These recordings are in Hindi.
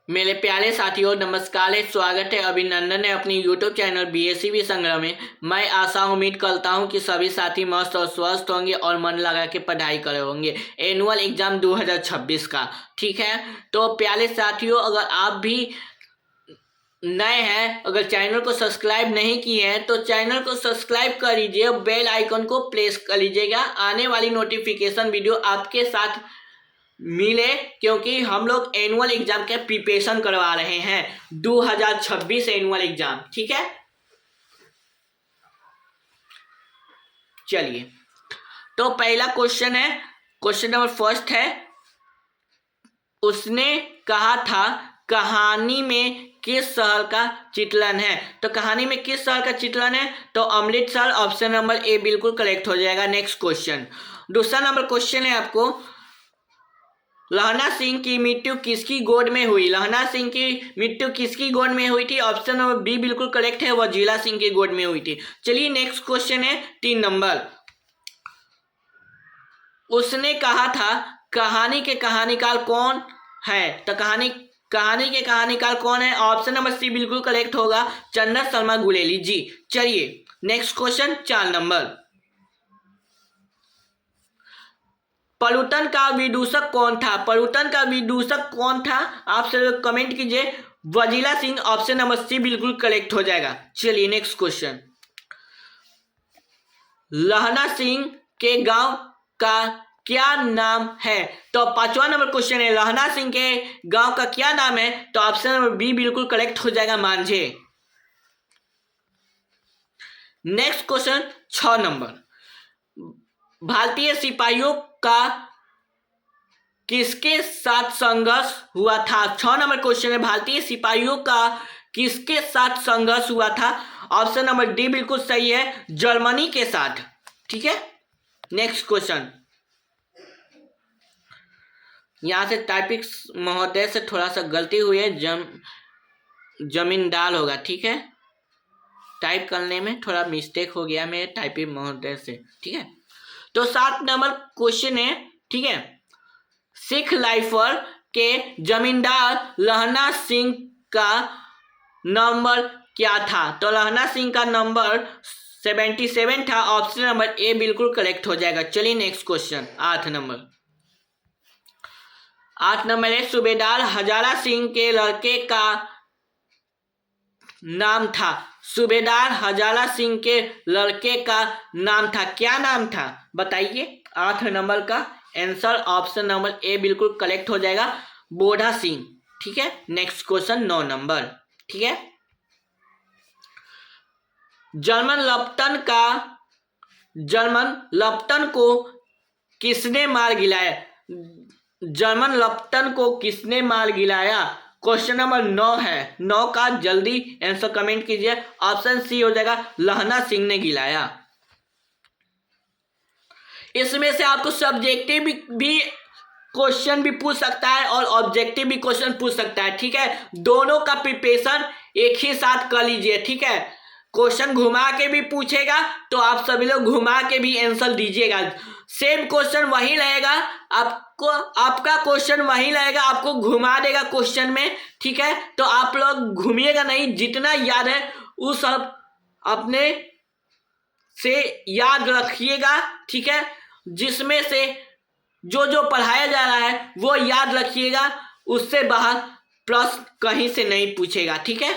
मेरे प्यारे साथियों नमस्कार है, स्वागत है, अभिनंदन है अपनी YouTube चैनल BSCB संग्रह में। मैं आशा उम्मीद करता हूं कि सभी साथी मस्त और स्वस्थ होंगे और मन लगा के पढ़ाई कर होंगे एनुअल एग्जाम 2026 का। ठीक है, तो प्यारे साथियों अगर आप भी नए हैं, अगर चैनल को सब्सक्राइब नहीं किए हैं तो चैनल को सब्सक्राइब कर लीजिए, बेल आइकन को प्रेस कर लीजिएगा। आने वाली नोटिफिकेशन वीडियो आपके साथ मिले, क्योंकि हम लोग एनुअल एग्जाम के प्रिपरेशन करवा रहे हैं 2026 एनुअल एग्जाम। ठीक है, चलिए तो पहला क्वेश्चन है, क्वेश्चन नंबर फर्स्ट है, उसने कहा था कहानी में किस शहर का चित्रण है। तो कहानी में किस शहर का चित्रण है, तो अमृतसर। ऑप्शन नंबर ए बिल्कुल करेक्ट हो जाएगा। नेक्स्ट क्वेश्चन, दूसरा नंबर क्वेश्चन है आपको, लहना सिंह की मृत्यु किसकी गोद में हुई। लहना सिंह की मृत्यु किसकी गोद में हुई थी। ऑप्शन नंबर बी बिल्कुल करेक्ट है, वजीला सिंह की गोद में हुई थी। चलिए नेक्स्ट क्वेश्चन है 3 नंबर, उसने कहा था कहानी के कहानीकार कौन है। तो कहानी के कहानीकार कौन है। ऑप्शन नंबर सी बिल्कुल करेक्ट होगा, चंदन शर्मा गुलेली जी। चलिए नेक्स्ट क्वेश्चन 4 नंबर, पलूटन का विदूषक कौन था। पलूटन का विदूषक कौन था, आप सब कमेंट कीजिए। वजीला सिंह। ऑप्शन नंबर सी बिल्कुल करेक्ट हो जाएगा। चलिए नेक्स्ट क्वेश्चन, लहना सिंह के गांव का क्या नाम है। तो 5वां नंबर क्वेश्चन है, लहना सिंह के गांव का क्या नाम है। तो ऑप्शन नंबर बी बिल्कुल करेक्ट हो जाएगा, मांझे। नेक्स्ट क्वेश्चन 6 नंबर, भारतीय सिपाहियों का किसके साथ संघर्ष हुआ था। 6 नंबर क्वेश्चन है, भारतीय सिपाहियों का किसके साथ संघर्ष हुआ था। ऑप्शन नंबर डी बिल्कुल सही है, जर्मनी के साथ। ठीक है, नेक्स्ट क्वेश्चन, यहां से टाइपिंग महोदय से थोड़ा सा गलती हुई है, जमींदार होगा। ठीक है, टाइप करने में थोड़ा मिस्टेक हो गया मेरे टाइपिंग महोदय से। ठीक है, तो 7 नंबर क्वेश्चन है। ठीक है, सिख लाइफर के जमींदार लहना सिंह का नंबर क्या था। तो लहना सिंह का नंबर 77 था। ऑप्शन नंबर ए बिल्कुल करेक्ट हो जाएगा। चलिए नेक्स्ट क्वेश्चन 8 नंबर, 8 नंबर है, सूबेदार हजारा सिंह के लड़के का नाम था। सूबेदार हजारा सिंह के लड़के का नाम था, क्या नाम था बताइए। 8 नंबर का आंसर ऑप्शन नंबर ए बिल्कुल करेक्ट हो जाएगा, बोधा सिंह। ठीक है, नेक्स्ट क्वेश्चन 9 नंबर। ठीक है, जर्मन लप्टन को किसने मार गिराया। जर्मन लप्टन को किसने मार गिराया। क्वेश्चन नंबर 9 है, 9 का जल्दी आंसर कमेंट कीजिए। ऑप्शन सी हो जाएगा, लहना सिंह ने गिराया। इसमें से आपको सब्जेक्टिव भी क्वेश्चन भी पूछ सकता है और ऑब्जेक्टिव भी क्वेश्चन पूछ सकता है। ठीक है, दोनों का प्रिपरेशन एक ही साथ कर लीजिए। ठीक है, क्वेश्चन घुमा के भी पूछेगा तो आप सभी लोग घुमा के भी आंसर दीजिएगा। सेम क्वेश्चन वही रहेगा, आपको आपका क्वेश्चन वही रहेगा, आपको घुमा देगा क्वेश्चन में। ठीक है, तो आप लोग घूमिएगा नहीं, जितना याद है वो सब अपने से याद रखिएगा। ठीक है, जिसमें से जो जो पढ़ाया जा रहा है वो याद रखिएगा, उससे बाहर प्रश्न कहीं से नहीं पूछेगा। ठीक है,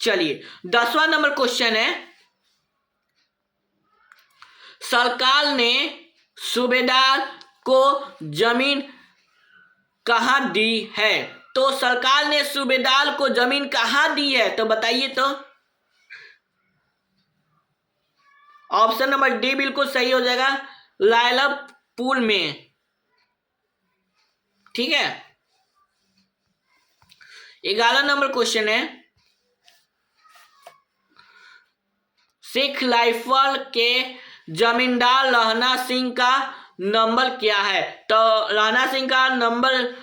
चलिए 10वां नंबर क्वेश्चन है, सरकार ने सूबेदार को जमीन कहां दी है। तो सरकार ने सूबेदार को जमीन कहां दी है, तो बताइए। तो ऑप्शन नंबर डी बिल्कुल सही हो जाएगा, लायलपुर में। ठीक है, 11 नंबर क्वेश्चन है, सिख राइफल के जमींदार लहना सिंह का नंबर क्या है। तो लहना सिंह का नंबर,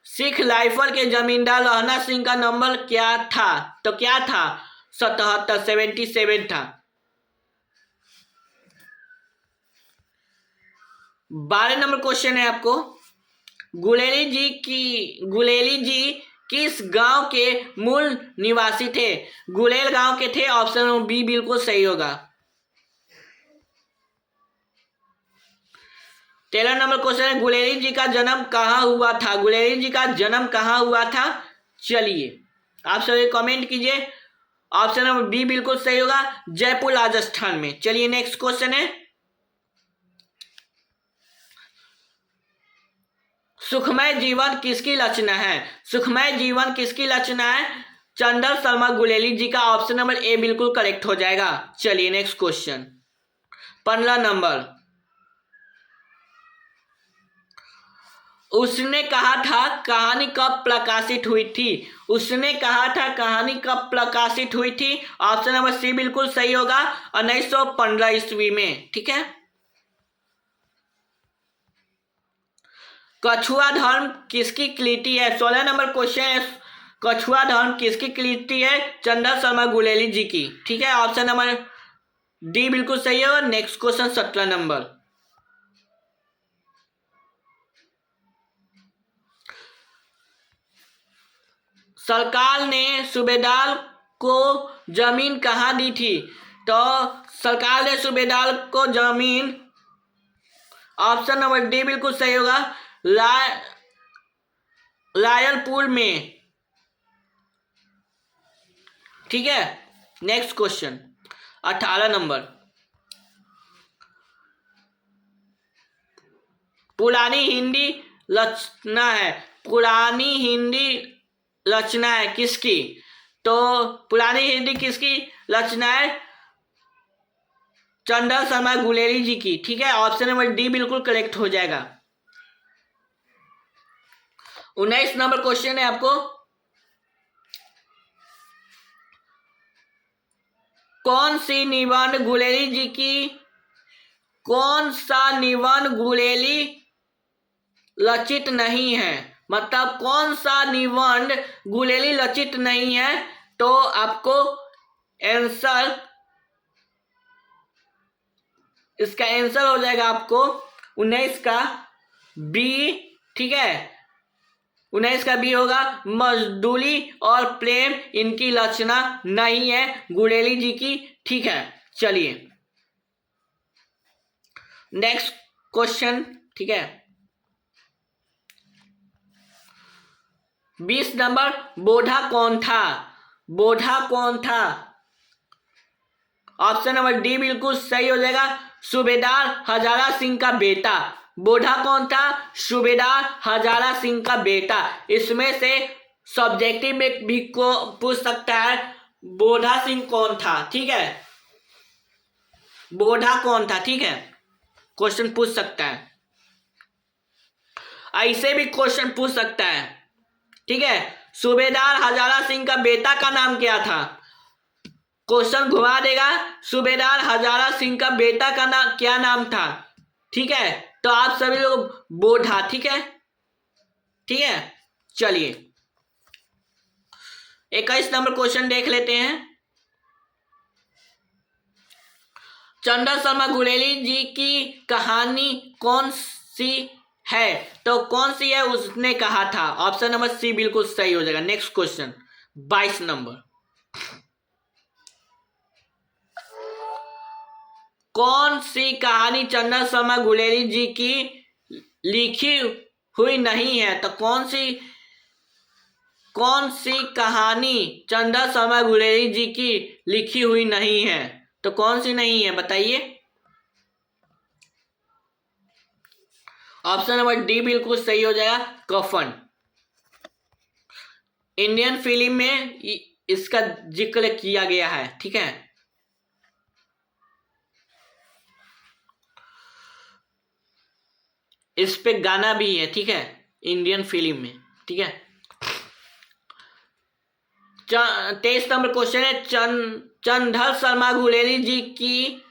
सिख राइफल के जमींदार लहना सिंह का नंबर क्या था। तो क्या था, 77 था। 12 नंबर क्वेश्चन है आपको, गुलेली जी किस गांव के मूल निवासी थे? गुलेल गांव के थे। ऑप्शन नंबर बी बिल्कुल सही होगा। 13 नंबर क्वेश्चन है, गुलेरी जी का जन्म कहाँ हुआ था? गुलेरी जी का जन्म कहाँ हुआ था? चलिए आप सभी कमेंट कीजिए। ऑप्शन नंबर बी बिल्कुल सही होगा, जयपुर राजस्थान में। चलिए नेक्स्ट क्वेश्चन है, सुखमय जीवन किसकी रचना है? सुखमय जीवन किसकी रचना है? चंदन शर्मा गुलेरी जी का। ऑप्शन नंबर ए बिल्कुल करेक्ट हो जाएगा। चलिए नेक्स्ट क्वेश्चन 15 नंबर, उसने कहा था कहानी कब प्रकाशित हुई थी? उसने कहा था कहानी कब प्रकाशित हुई थी? ऑप्शन नंबर सी बिल्कुल सही होगा, 1915 ईस्वी में। ठीक है। कछुआ धर्म किसकी कृति है? 16 नंबर क्वेश्चन है, कछुआ धर्म किसकी कृति है? चंदन शर्मा गुलेरी जी की। ठीक है, ऑप्शन नंबर डी बिल्कुल सही है। नेक्स्ट क्वेश्चन 17 नंबर, सरकार ने सूबेदार को जमीन कहाँ दी थी? तो सरकार ने सूबेदार को जमीन, ऑप्शन नंबर डी बिल्कुल सही होगा, रायलपुर में। ठीक है। नेक्स्ट क्वेश्चन 18 नंबर, पुरानी हिंदी रचना है, पुरानी हिंदी रचना है किसकी? तो पुरानी हिंदी किसकी रचना है? चंदन शर्मा गुलेरी जी की। ठीक है, ऑप्शन नंबर डी बिल्कुल करेक्ट हो जाएगा। 19 नंबर क्वेश्चन है आपको, कौन सी निबंध गुलेरी जी की, कौन सा निबंध गुलेरी रचित नहीं है? मतलब कौन सा निबंध गुलेरी रचित नहीं है? तो आपको आंसर, इसका आंसर हो जाएगा आपको 19 का बी। ठीक है, 19 का बी होगा, मजदूरी और प्रेम इनकी रचना नहीं है गुलेरी जी की। ठीक है, चलिए नेक्स्ट क्वेश्चन। ठीक है, 20 नंबर, बोधा कौन था? बोधा कौन था? ऑप्शन नंबर डी बिल्कुल सही हो जाएगा, सूबेदार हजारा सिंह का बेटा। बोधा कौन था? सूबेदार हजारा सिंह का बेटा। इसमें से सब्जेक्टिव में भी को पूछ सकता है, बोधा सिंह कौन था? ठीक है, बोधा कौन था? ठीक है, क्वेश्चन पूछ सकता है, ऐसे भी क्वेश्चन पूछ सकता है। ठीक है, सूबेदार हजारा सिंह का बेटा का नाम क्या था? क्वेश्चन घुमा देगा, सूबेदार हजारा सिंह का बेटा का नाम क्या नाम था? ठीक है, तो आप सभी लोग बोधा। ठीक है, ठीक है, चलिए 21 नंबर क्वेश्चन देख लेते हैं, चंदन शर्मा गुलेरी जी की कहानी कौन सी है? तो कौन सी है उसने कहा था? ऑप्शन नंबर सी बिल्कुल सही हो जाएगा। नेक्स्ट क्वेश्चन 22 नंबर, कौन सी कहानी चंदन शर्मा गुलेरी जी की लिखी हुई नहीं है? तो कौन सी कहानी चंदन शर्मा गुलेरी जी की लिखी हुई नहीं है? तो कौन सी नहीं है बताइए। ऑप्शन नंबर डी बिल्कुल सही हो जाएगा, कफन। इंडियन फिल्म में इसका जिक्र किया गया है। ठीक है, इस पे गाना भी है। ठीक है, इंडियन फिल्म में। ठीक है, 23 नंबर क्वेश्चन है, चंदन शर्मा गुलेरी जी की,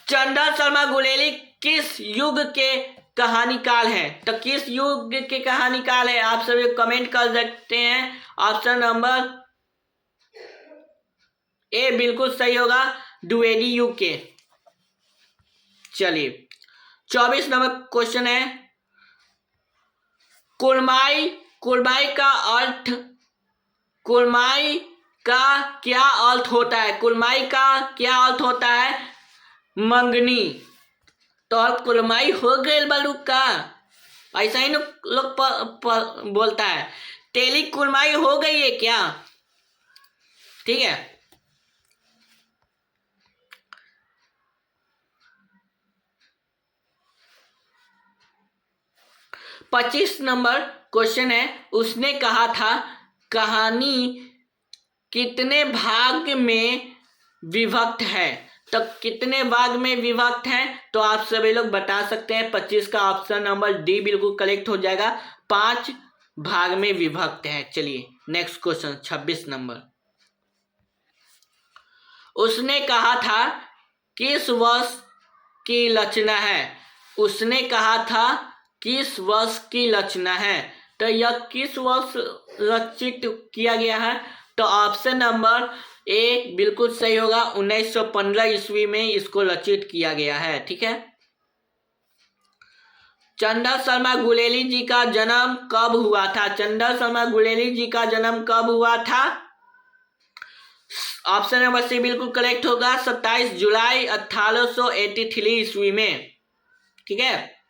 चंदन शर्मा गुलेरी किस युग के कहानीकार है? तो किस युग के कहानीकार है? आप सभी कमेंट कर सकते हैं। ऑप्शन नंबर ए बिल्कुल सही होगा, द्विवेदी युग के। चलिए 24 नंबर क्वेश्चन है, कुरमाई कुलमाई का अर्थ, कुलमाई का क्या अर्थ होता है? कुलमाई का क्या अर्थ होता है? मंगनी। तो अब कुलमाई हो गए बालू का, ऐसा ही लोग बोलता है। तेली कुलमाई हो गई है क्या? ठीक है। पच्चीस नंबर क्वेश्चन है, उसने कहा था कहानी कितने भाग में विभक्त है? तो कितने भाग में विभक्त है? तो आप सभी लोग बता सकते हैं। 25 का ऑप्शन नंबर डी बिल्कुल करेक्ट हो जाएगा, 5 भाग में विभक्त है। चलिए नेक्स्ट क्वेश्चन 26 नंबर, उसने कहा था किस वर्ष की रचना है? उसने कहा था किस वर्ष की रचना है? तो यह किस वर्ष रचित किया गया है? तो ऑप्शन नंबर ए बिल्कुल सही होगा, 1915 ईस्वी में इसको रचित किया गया है। ठीक है। चंदा शर्मा गुलेरी जी का जन्म कब हुआ था? चंदा शर्मा गुलेरी जी का जन्म कब हुआ था? ऑप्शन नंबर सी बिल्कुल करेक्ट होगा, 27 जुलाई 1883 ईस्वी में। ठीक है,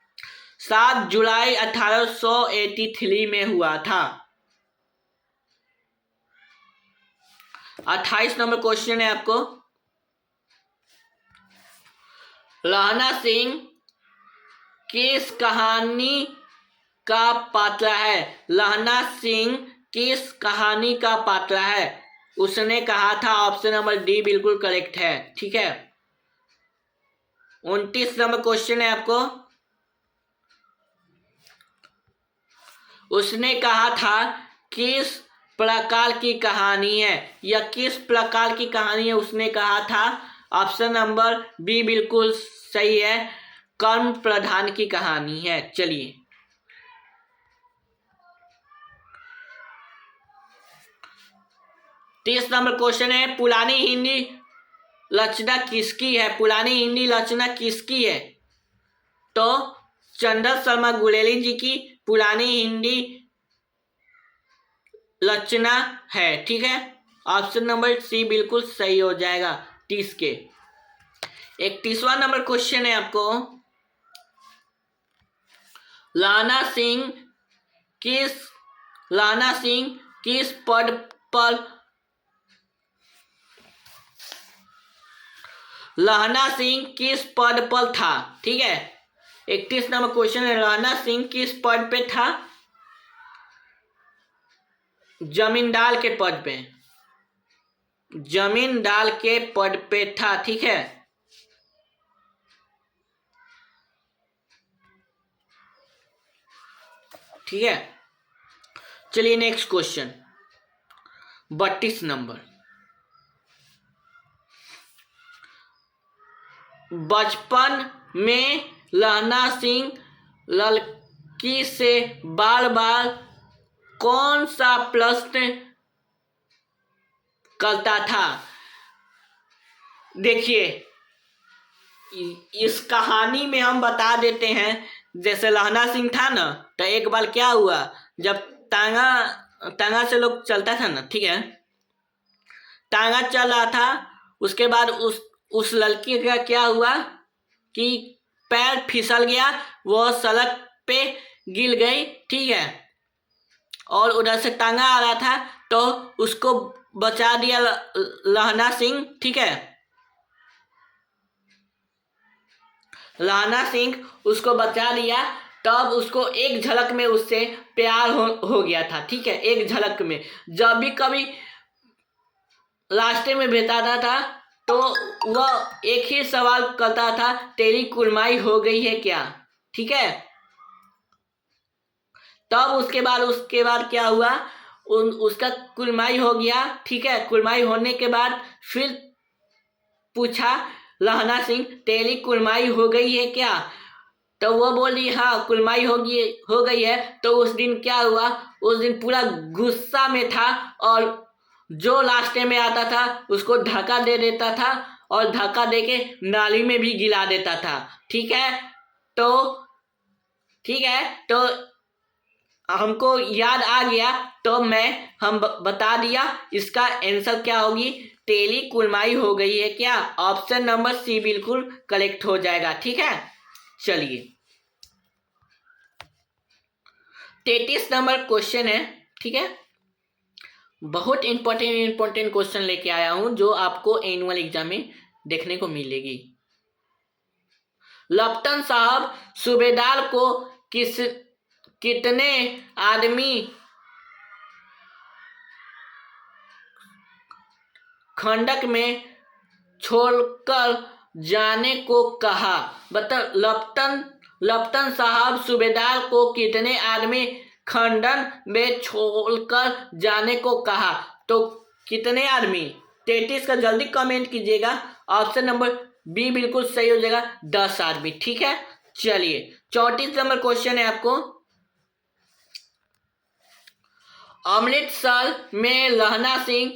7 जुलाई 1883 में हुआ था। 28 नंबर क्वेश्चन है आपको, लहना सिंह किस कहानी का पात्र है? लहना सिंह किस कहानी का पात्र है? उसने कहा था, ऑप्शन नंबर डी बिल्कुल करेक्ट है। ठीक है। 29 नंबर क्वेश्चन है आपको, उसने कहा था किस प्रकार की कहानी है? या किस प्रकार की कहानी है उसने कहा था? ऑप्शन नंबर बी बिल्कुल सही है, कर्म प्रधान की कहानी है। चलिए 30 नंबर क्वेश्चन है, पुरानी हिंदी रचना किसकी है? पुरानी हिंदी रचना किसकी है? तो चंदा शर्मा गुलेरी जी की पुरानी हिंदी रचना है। ठीक है, ऑप्शन नंबर सी बिल्कुल सही हो जाएगा 30 के। 31वां नंबर क्वेश्चन है आपको, लहना सिंह किस पद पर लहना सिंह किस पद पर था? ठीक है, 31 नंबर क्वेश्चन है, लहना सिंह किस पद पे था? जमींदार के पद पे, जमींदार के पद पे था। ठीक है। ठीक है, चलिए नेक्स्ट क्वेश्चन 32 नंबर, बचपन में लहना सिंह लड़की से बार बार कौन सा प्रश्न करता था? देखिए इस कहानी में हम बता देते हैं, जैसे लहना सिंह था ना, तो एक बार क्या हुआ, जब तांगा से लोग चलता था ना, ठीक है, तांगा चल रहा था, उसके बाद उस लड़की का क्या हुआ कि पैर फिसल गया, वो सड़क पे गिर गई। ठीक है, और उधर से तांगा आ रहा था तो उसको बचा दिया लहना सिंह। ठीक है, लहना सिंह उसको बचा दिया, तब उसको एक झलक में उससे प्यार हो गया था। ठीक है, एक झलक में। जब भी कभी रास्ते में भेटाता था तो वह एक ही सवाल करता था, तेरी कुलमाई हो गई है क्या? ठीक है, तब उसके बाद क्या हुआ, उसका कुलमाई हो गया। ठीक है, कुलमाई होने के बाद फिर पूछा लहना सिंह, तेरी कुलमाई हो गई है क्या? तो वो बोली हाँ कुलमाई हो गई है। तो उस दिन क्या हुआ, उस दिन पूरा गुस्सा में था और जो रास्ते में आता था उसको धक्का दे देता था और धक्का देके नाली में भी गिरा देता था। ठीक है, तो हमको याद आ गया तो हम बता दिया। इसका आंसर क्या होगी, टेली कुलमाई हो गई है क्या? ऑप्शन नंबर सी बिल्कुल करेक्ट हो जाएगा। ठीक है, चलिए 33 नंबर क्वेश्चन है। ठीक है, बहुत इंपॉर्टेंट क्वेश्चन लेके आया हूं जो आपको एनुअल एग्जाम में देखने को मिलेगी। लप्टन साहब सूबेदार को कितने आदमी खंडक में छोड़कर जाने को कहा? लप्टन साहब सूबेदार को कितने आदमी खंडन में छोड़कर जाने को कहा? तो कितने आदमी? 33 का जल्दी कमेंट कीजिएगा। ऑप्शन नंबर बी बिल्कुल सही हो जाएगा, 10 आदमी। ठीक है, चलिए 34 नंबर क्वेश्चन है आपको। अमृतसर में लहना सिंह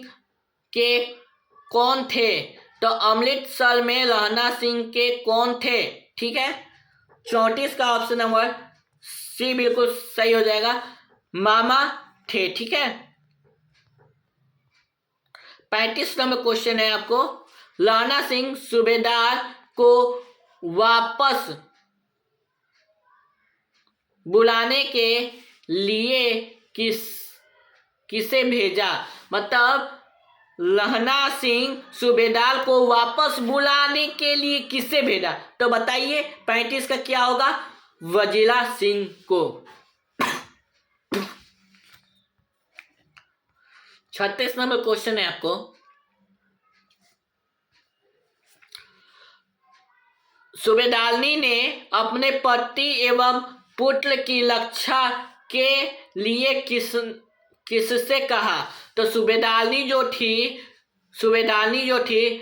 के कौन थे? तो अमृतसर में लहना सिंह के कौन थे? ठीक है, 34 का ऑप्शन नंबर सी बिल्कुल सही हो जाएगा, मामा थे। ठीक है, 35 नंबर क्वेश्चन है आपको। लहना सिंह सूबेदार को वापस बुलाने के लिए किसे भेजा? मतलब लहना सिंह सूबेदार को वापस बुलाने के लिए किसे भेजा? तो बताइए 35 का क्या होगा, वजीला सिंह को। 36 नंबर क्वेश्चन है आपको। सूबेदारनी ने अपने पति एवं पुत्र की रक्षा के लिए किससे कहा? तो सूबेदारनी जो थी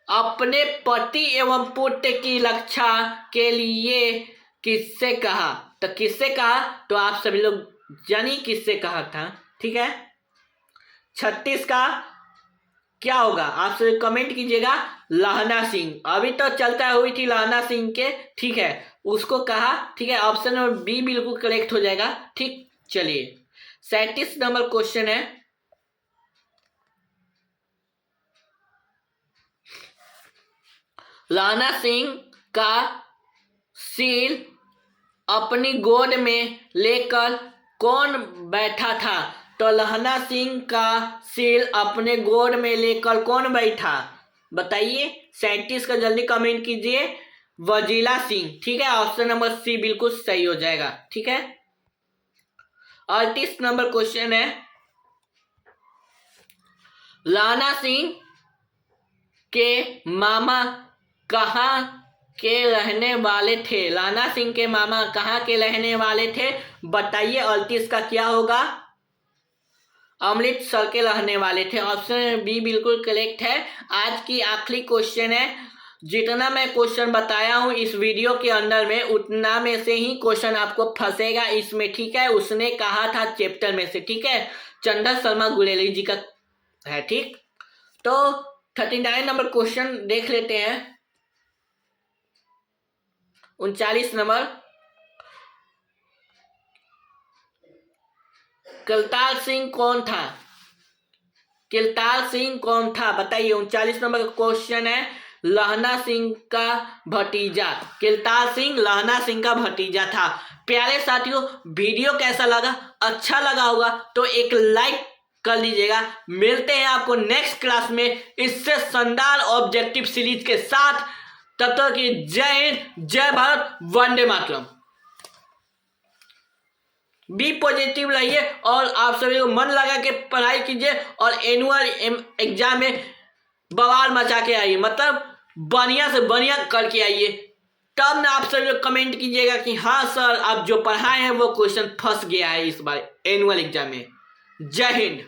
अपने पति एवं पुत्र की रक्षा के लिए किससे कहा? तो किससे कहा? तो आप सभी लोग जानिए किससे कहा था। ठीक है, 36 का क्या होगा, आप सभी कमेंट कीजिएगा। लहना सिंह, अभी तो चलता हुई थी लहना सिंह के। ठीक है, उसको कहा। ठीक है, ऑप्शन नंबर बी बिल्कुल करेक्ट हो जाएगा। ठीक, चलिए 37 नंबर क्वेश्चन है। लहना सिंह का सील अपनी गोद में लेकर कौन बैठा था? तो लहना सिंह का सील अपने गोद में लेकर कौन बैठा? बताइए, 37 का जल्दी कमेंट कीजिए। वजीला सिंह। ठीक है, ऑप्शन नंबर सी बिल्कुल सही हो जाएगा। ठीक है, 38 नंबर क्वेश्चन है। लहना सिंह के मामा कहाँ के रहने वाले थे? लहना सिंह के मामा कहाँ के रहने वाले थे? बताइए, 38 का क्या होगा, अमृतसर के रहने वाले थे। ऑप्शन बी बिल्कुल करेक्ट है। आज की आखिरी क्वेश्चन है। जितना मैं क्वेश्चन बताया हूं इस वीडियो के अंदर में, उतना में से ही क्वेश्चन आपको फंसेगा इसमें। ठीक है, उसने कहा था चैप्टर में से। ठीक है, चंदन शर्मा गुलेरी जी का है। ठीक, तो 39 नंबर क्वेश्चन देख लेते हैं। 39 नंबर, किलतार सिंह कौन था? किलतार सिंह कौन था? बताइए, 39 नंबर का क्वेश्चन है। लहना सिंह का भतीजा। किलतार सिंह लहना सिंह का भतीजा था। प्यारे साथियों, वीडियो कैसा लगा? अच्छा लगा होगा तो एक लाइक कर लीजिएगा। मिलते हैं आपको नेक्स्ट क्लास में इससे शानदार ऑब्जेक्टिव सीरीज के साथ। तब तक की जय हिंद, जय भारत, वंदे मातरम। बी पॉजिटिव रहिए और आप सभी को मन लगा के पढ़ाई कीजिए और एनुअल एग्जाम में बवाल मचा के आइए, मतलब बढ़िया से बढ़िया करके आइए। तब ना आप सभी लोग कमेंट कीजिएगा कि हाँ सर, आप जो पढ़ाए हैं वो क्वेश्चन फंस गया है इस बार एनुअल एग्जाम में। जय हिंद।